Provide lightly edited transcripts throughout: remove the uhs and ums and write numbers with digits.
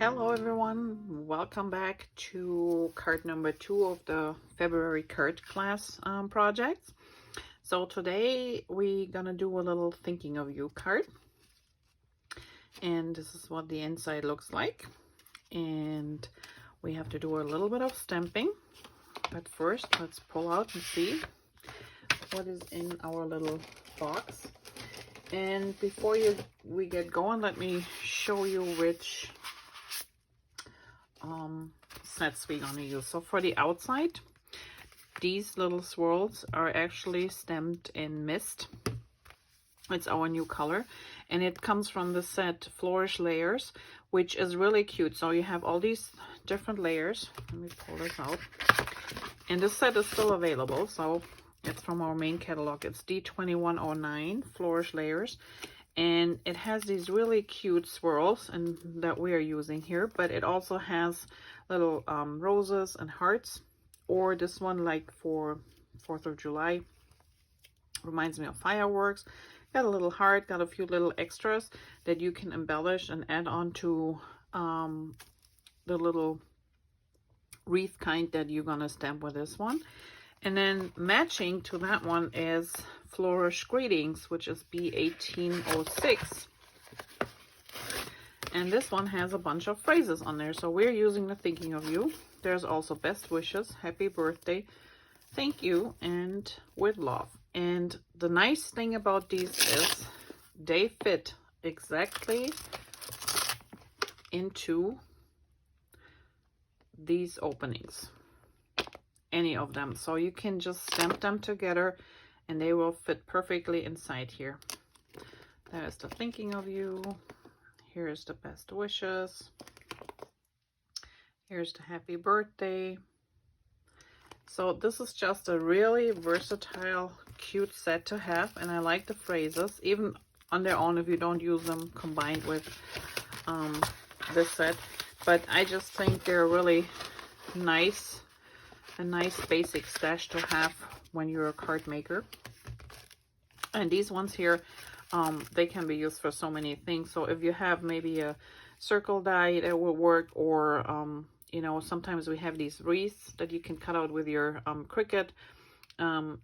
Hello everyone, welcome back to card number 2 of the February card class project. So today we're gonna do a little thinking of you card, and this is what the inside looks like, and we have to do a little bit of stamping, but first let's pull out and see what is in our little box. And before we get going, let me show you which sets we're gonna use. So for the outside, these little swirls are actually stamped in mist. It's our new color, and it comes from the set Flourish Layers, which is really cute. So you have all these different layers. Let me pull this out. And this set is still available, so it's from our main catalog. It's D2109 Flourish Layers, and it has these really cute swirls and that we are using here, but it also has little roses and hearts, or this one like for 4th of July, reminds me of fireworks. Got a little heart, got a few little extras that you can embellish and add on to the little wreath kind that you're gonna stamp with this one. And then matching to that one is Flourish Greetings, which is B1806. And this one has a bunch of phrases on there. So we're using the thinking of you. There's also best wishes, happy birthday, thank you, and with love. And the nice thing about these is they fit exactly into these openings. Any of them, so you can just stamp them together and they will fit perfectly inside here. There's the thinking of you, here's the best wishes, here's the happy birthday. So this is just a really versatile, cute set to have, and I like the phrases even on their own if you don't use them combined with this set. But I just think they're really nice. A nice basic stash to have when you're a card maker. And these ones here, they can be used for so many things. So if you have maybe a circle die that will work, or you know, sometimes we have these wreaths that you can cut out with your Cricut.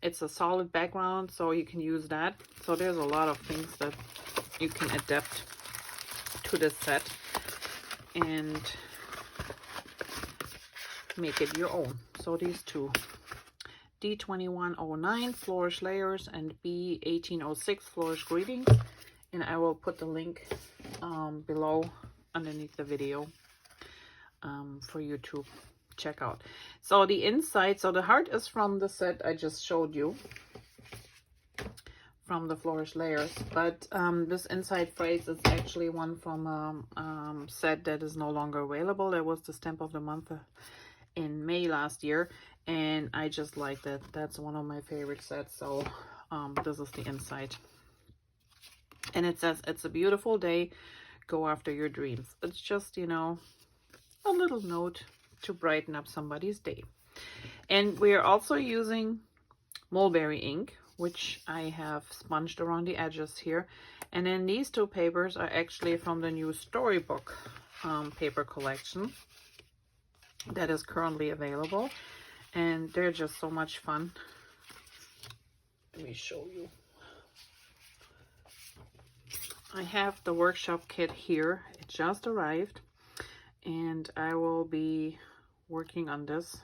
It's a solid background, so you can use that. So there's a lot of things that you can adapt to this set and make it your own. So these two, D2109 Flourish Layers and B1806 Flourish Greetings, and I will put the link below underneath the video for you to check out. So the inside, so the heart is from the set I just showed you from the Flourish Layers, but this inside phrase is actually one from a set that is no longer available. That was the stamp of the month in May last year, and I just like that. That's one of my favorite sets. So this is the inside, and it says, it's a beautiful day, go after your dreams. It's just, you know, a little note to brighten up somebody's day. And we are also using Mulberry ink, which I have sponged around the edges here. And then these two papers are actually from the new Storybook paper collection that is currently available, and they're just so much fun. Let me show you. I have the workshop kit here. It just arrived, and I will be working on this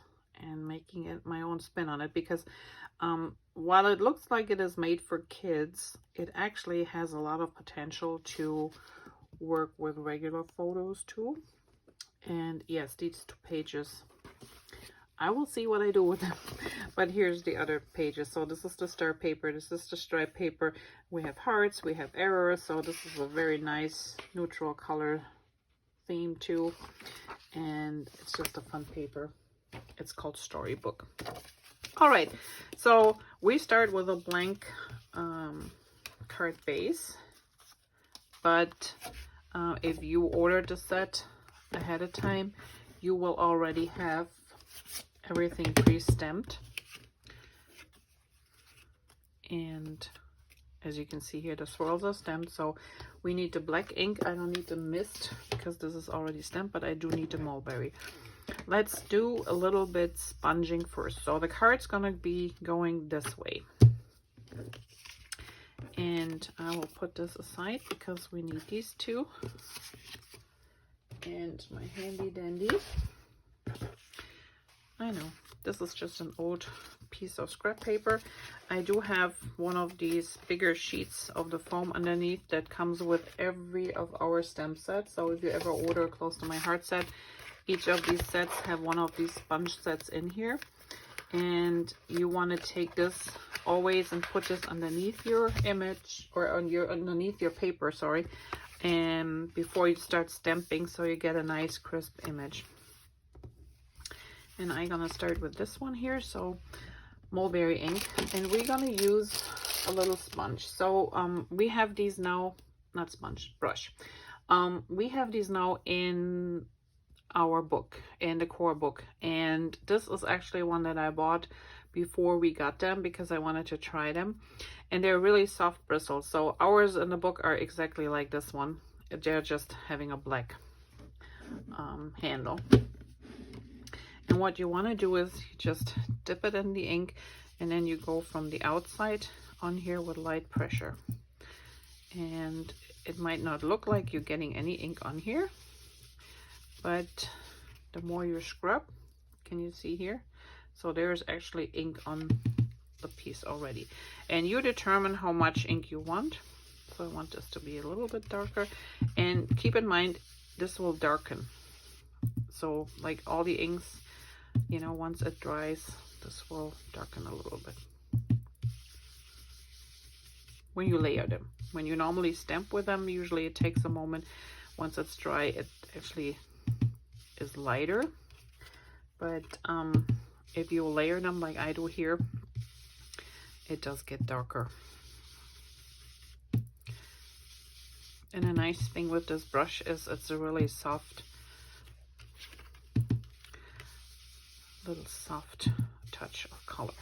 and making it my own spin on it, because while it looks like it is made for kids, it actually has a lot of potential to work with regular photos too. And yes, these two pages, I will see what I do with them. But here's the other pages. So this is the star paper, this is the stripe paper. We have hearts, we have arrows. So this is a very nice neutral color theme too. And it's just a fun paper. It's called Storybook. All right, so we start with a blank card base. But if you ordered the set ahead of time, you will already have everything pre-stamped, and As you can see here, the swirls are stamped, so we need the black ink. I don't need the mist because this is already stamped, but I do need the mulberry. Let's do a little bit sponging first. So the card's gonna be going this way. And I will put this aside because we need these two. And my handy dandy. I know, this is just an old piece of scrap paper. I do have one of these bigger sheets of the foam underneath that comes with every of our stamp sets. So if you ever order Close to My Heart set, each of these sets have one of these sponge sets in here. And you want to take this always and put this underneath your image, or on your underneath your paper, sorry, and before you start stamping, so you get a nice crisp image. And I'm gonna start with this one here, so mulberry ink, and we're gonna use a little sponge. So we have these now, not sponge, brush. We have these now in our book, in the core book, and this is actually one that I bought before we got them because I wanted to try them, and they're really soft bristles. So ours in the book are exactly like this one. They're just having a black handle. And what you want to do is you just dip it in the ink, and then you go from the outside on here with light pressure. And it might not look like you're getting any ink on here, but the more you scrub, can you see here? So there's actually ink on the piece already. And you determine how much ink you want. So I want this to be a little bit darker. And keep in mind, this will darken. So like all the inks, you know, once it dries, this will darken a little bit. When you layer them. When you normally stamp with them, usually it takes a moment. Once it's dry, it actually is lighter, but if you layer them like I do here, it does get darker. And a nice thing with this brush is it's a really soft, little soft touch of color.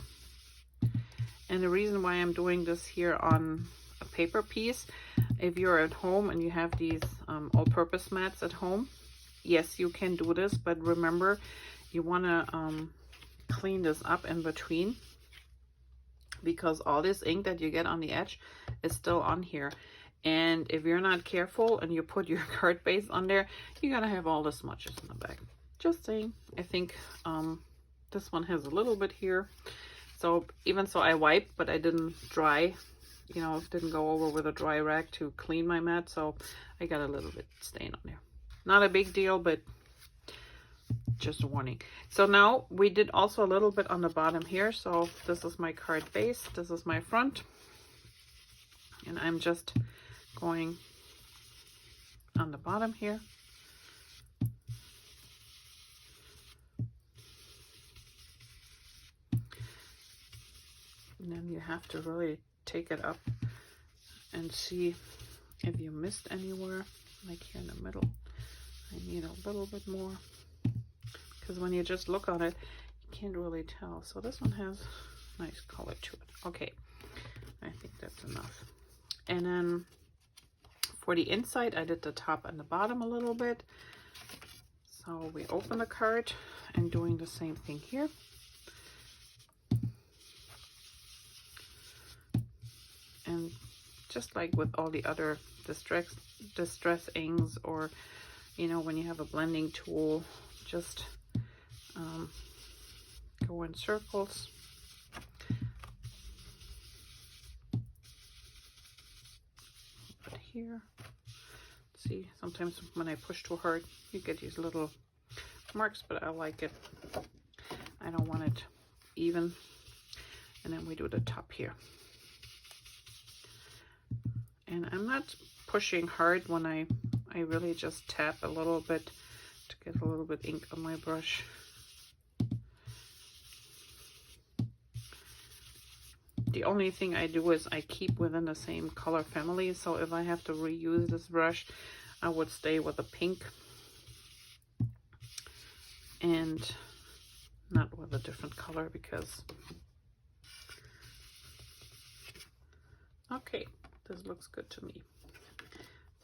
And the reason why I'm doing this here on a paper piece, if you're at home and you have these all-purpose mats at home, yes, you can do this, but remember, you want to clean this up in between, because all this ink that you get on the edge is still on here. And if you're not careful and you put your card base on there, you're going to have all the smudges in the back. Just saying. I think this one has a little bit here. So even so, I wiped, but I didn't dry, you know, didn't go over with a dry rag to clean my mat. So I got a little bit stain on there. Not a big deal, but just a warning. So now we did also a little bit on the bottom here. So this is my card base. This is my front. And I'm just going on the bottom here. And then you have to really take it up and see if you missed anywhere, like here in the middle. I need a little bit more, because when you just look on it, you can't really tell. So this one has nice color to it. Okay, I think that's enough. And then for the inside, I did the top and the bottom a little bit. So we open the card and doing the same thing here. And just like with all the other distress inks, or you know, when you have a blending tool, just go in circles. But here, see, sometimes when I push too hard, you get these little marks, but I like it. I don't want it even. And then we do the top here. And I'm not pushing hard when I really just tap a little bit to get a little bit ink on my brush. The only thing I do is I keep within the same color family. So if I have to reuse this brush, I would stay with the pink and not with a different color, because Okay, this looks good to me.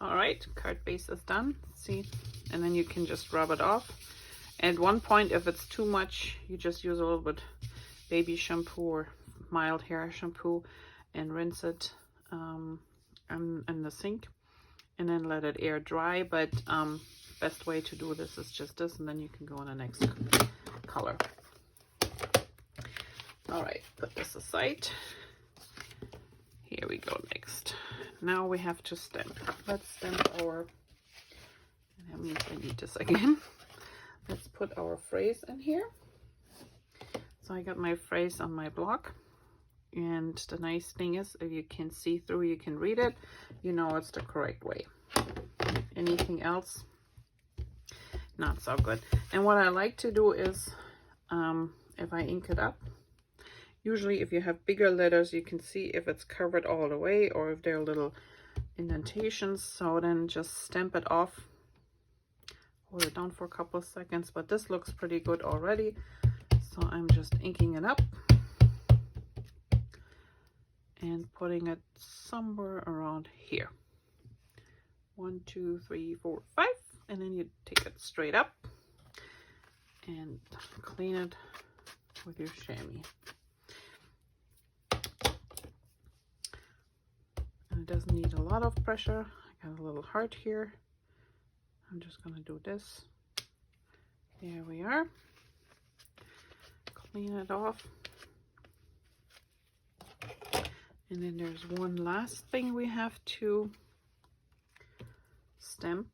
All right, card base is done. See, and then you can just rub it off. At one point, if it's too much, you just use a little bit baby shampoo or mild hair shampoo and rinse it in the sink, and then let it air dry. But best way to do this is just this, and then you can go on the next color. All right, put this aside. Here we go next. Now we have to stamp. Let's stamp our, and that means I need this again. Let's put our phrase in here. So I got my phrase on my block. And the nice thing is, if you can see through, you can read it, you know it's the correct way. Anything else, not so good. And what I like to do is, if I ink it up, usually if you have bigger letters, you can see if it's covered all the way or if there are little indentations. So then just stamp it off. Hold it down for a couple of seconds, but this looks pretty good already. So I'm just inking it up and putting it somewhere around here. 1, 2, 3, 4, 5. And then you take it straight up and clean it with your chamois. And it doesn't need a lot of pressure. I got a little heart here. I'm just going to do this. There we are. Clean it off. And then there's one last thing we have to stamp,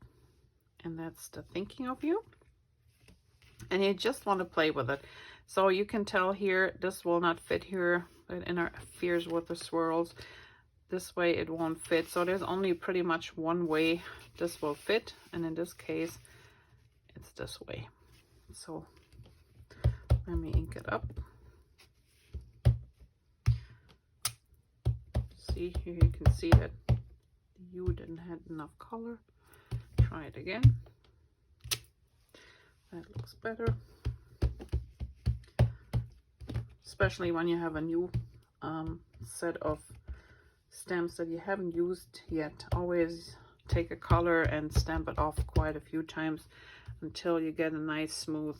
and that's the thinking of you. And you just want to play with it. So you can tell here, this will not fit here. It interferes with the swirls. This way it won't fit. So there's only pretty much one way this will fit. And in this case, it's this way. So let me ink it up. See, here you can see that the U didn't have enough color. Try it again. That looks better. Especially when you have a new set of stamps that you haven't used yet. Always take a color and stamp it off quite a few times until you get a nice smooth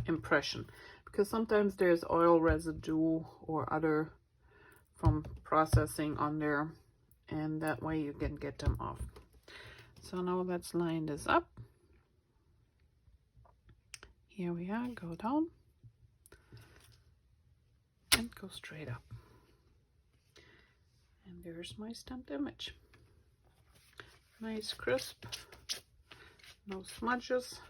impression. Because sometimes there's oil residue or other from processing on there, and that way you can get them off. So now let's line this up. Here we are, go down and go straight up. And there's my stamped image. Nice, crisp, no smudges.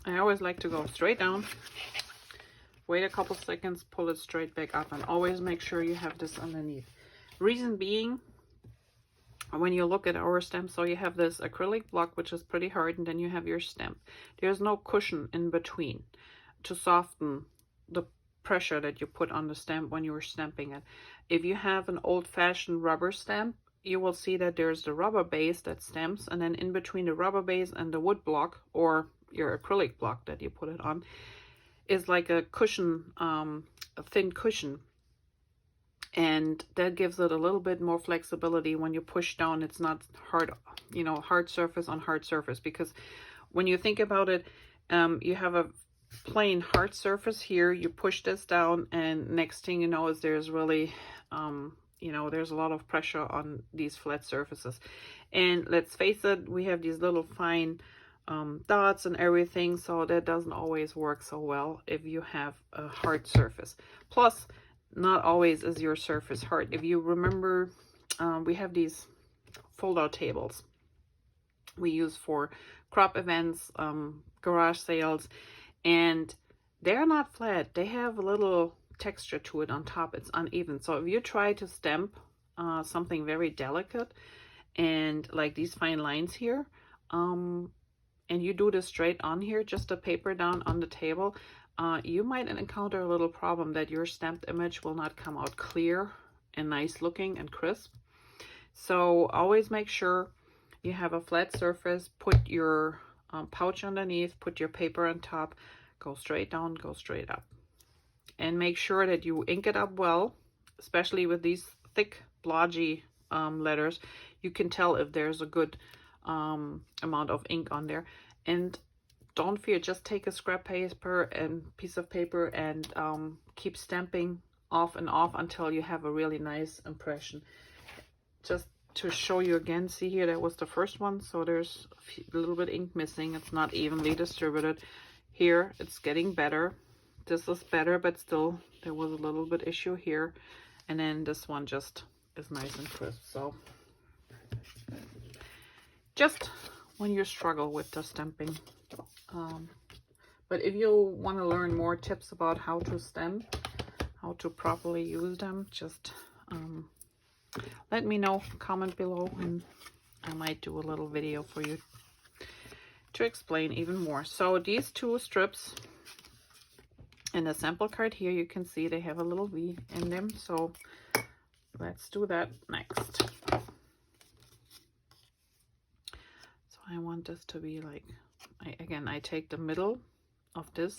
I always like to go straight down, wait a couple seconds, pull it straight back up, and always make sure you have this underneath. Reason being, when you look at our stamp, so you have this acrylic block, which is pretty hard, and then you have your stamp. There's no cushion in between to soften the pressure that you put on the stamp when you're stamping it. If you have an old-fashioned rubber stamp, you will see that there's the rubber base that stamps, and then in between the rubber base and the wood block, or your acrylic block that you put it on, is like a cushion, a thin cushion, and that gives it a little bit more flexibility. When you push down, it's not hard, you know, hard surface on hard surface. Because when you think about it, you have a plain hard surface here, you push this down, and next thing you know is there's really you know, there's a lot of pressure on these flat surfaces. And let's face it, we have these little fine dots and everything, so that doesn't always work so well if you have a hard surface. Plus, not always is your surface hard. If you remember, we have these fold-out tables we use for crop events, garage sales, and they're not flat. They have a little texture to it on top. It's uneven. So if you try to stamp something very delicate, and like these fine lines here, and you do this straight on here, just the paper down on the table, you might encounter a little problem that your stamped image will not come out clear and nice looking and crisp. So always make sure you have a flat surface, put your pouch underneath, put your paper on top, Go straight down, go straight up. And make sure that you ink it up well, especially with these thick, blotchy letters. You can tell if there's a good amount of ink on there. And don't fear, just take a scrap paper and piece of paper and keep stamping off and off until you have a really nice impression. Just to show you again, see here, that was the first one, so there's a little bit ink missing. It's not evenly distributed. Here it's getting better. This is better, but still there was a little bit issue here. And then this one just is nice and crisp. So just when you struggle with the stamping. But if you want to learn more tips about how to stamp, how to properly use them, just let me know, comment below, and I might do a little video for you to explain even more. So these two strips in the sample card here, you can see they have a little V in them. So let's do that next. So I want this to be like, again, I take the middle of this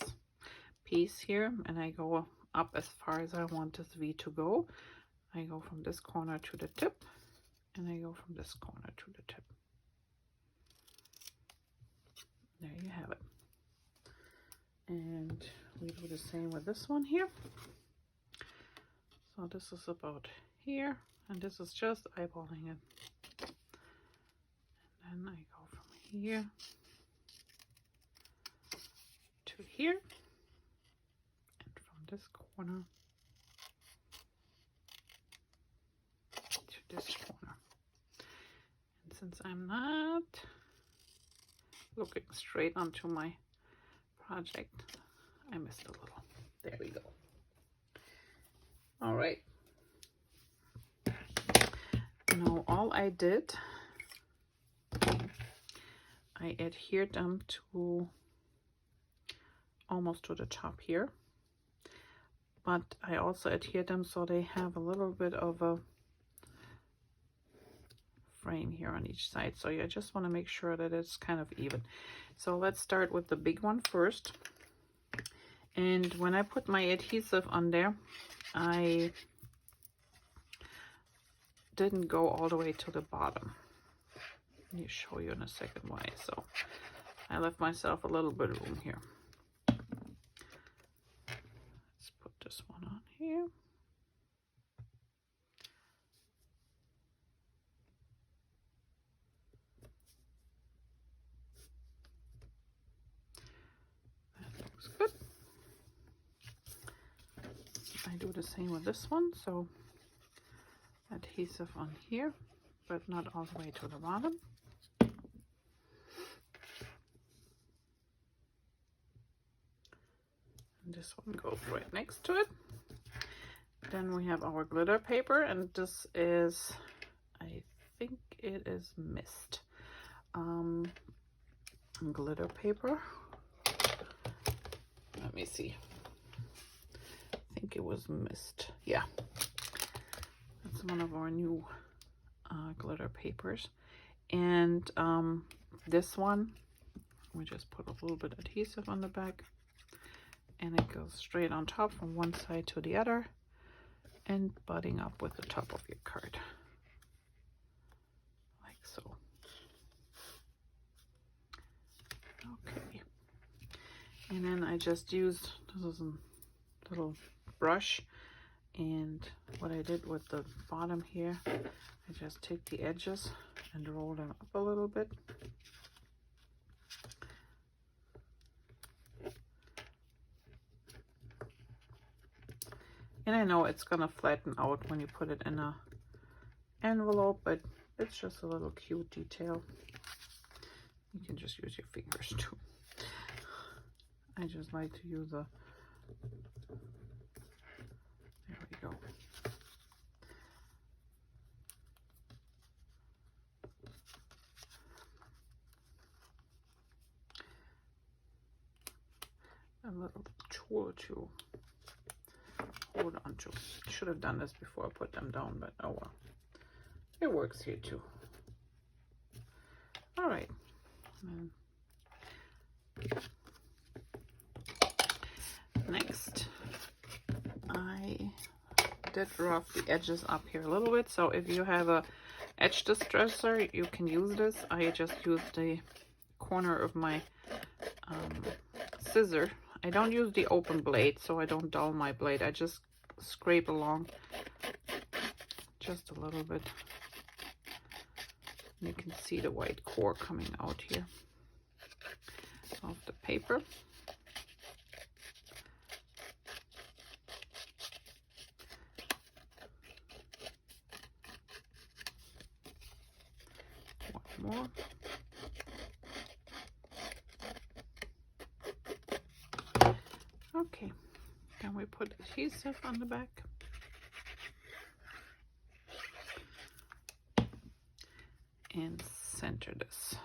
piece here and I go up as far as I want this V to go. I go from this corner to the tip, and I go from this corner to the tip. There you have it. And we do the same with this one here. So this is about here, and this is just eyeballing it. And then I go from here to here, and from this corner to this corner. And since I'm not looking straight onto my project, I missed a little. There we go. All right. Now all I did, I adhered them to almost to the top here, but I also adhered them so they have a little bit of a frame here on each side. So I just want to make sure that it's kind of even. So let's start with the big one first. And when I put my adhesive on there, I didn't go all the way to the bottom. Let me show you in a second why. So I left myself a little bit of room here. Let's put this one on here. That looks good. I do the same with this one, so adhesive on here, but not all the way to the bottom. And this one goes right next to it. Then we have our glitter paper, and this is, I think it is mist glitter paper. Let me see. I think it was mist. Yeah, that's one of our new glitter papers. And this one, we just put a little bit of adhesive on the back, and it goes straight on top from one side to the other and butting up with the top of your card, like so. Okay, and then I just used, this is a little brush, and what I did with the bottom here, I just take the edges and roll them up a little bit. And I know it's gonna flatten out when you put it in a envelope, but it's just a little cute detail. You can just use your fingers too. I just like to use a, there we go. A little tool to hold on to. Should have done this before I put them down, but oh well. It works here too. All right. Next, I did rough the edges up here a little bit. So if you have a edge distresser, you can use this. I just used the corner of my scissor. I don't use the open blade, so I don't dull my blade. I just scrape along just a little bit. You can see the white core coming out here of the paper. One more. Okay, then we put adhesive on the back. And center this.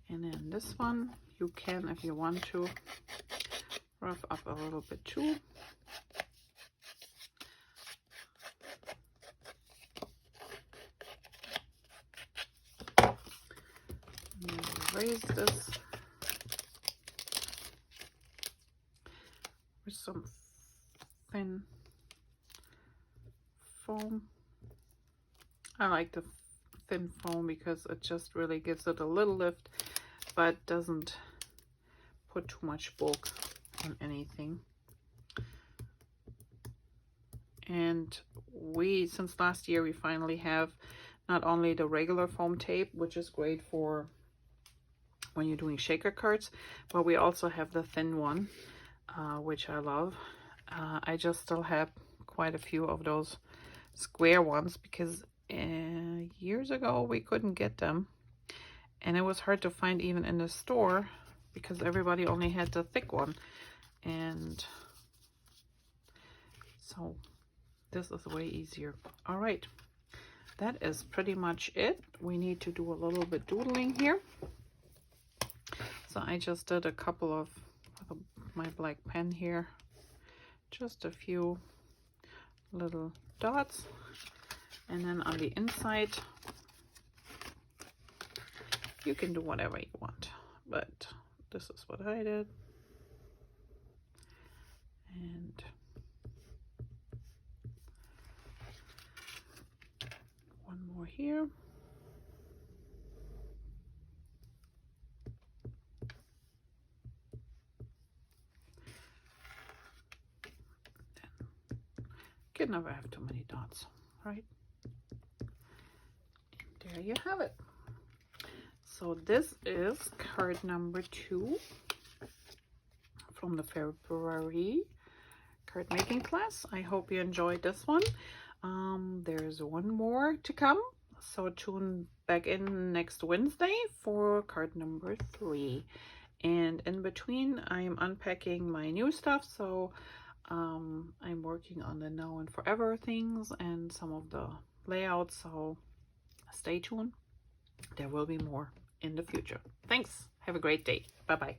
And then this one, you can, if you want to, rough up a little bit too. Erase this with some thin foam. I like the thin foam because it just really gives it a little lift, but doesn't put too much bulk on anything. And since last year, we finally have not only the regular foam tape, which is great for when you're doing shaker cards, but we also have the thin one, which I love. I just still have quite a few of those square ones because years ago we couldn't get them, and it was hard to find even in the store because everybody only had the thick one. And so this is way easier. All right, that is pretty much it. We need to do a little bit doodling here. So I just did a couple of my black pen here, just a few little dots, and then on the inside you can do whatever you want, but this is what I did. And one more here. You can never have too many dots, right? And there you have it. So this is card number 2 from the February card making class. I hope you enjoyed this one. There's one more to come, so tune back in next Wednesday for card number 3. And in between, I'm unpacking my new stuff, so I'm working on the now and forever things and some of the layouts, so stay tuned. There will be more in the future. Thanks. Have a great day. Bye-bye.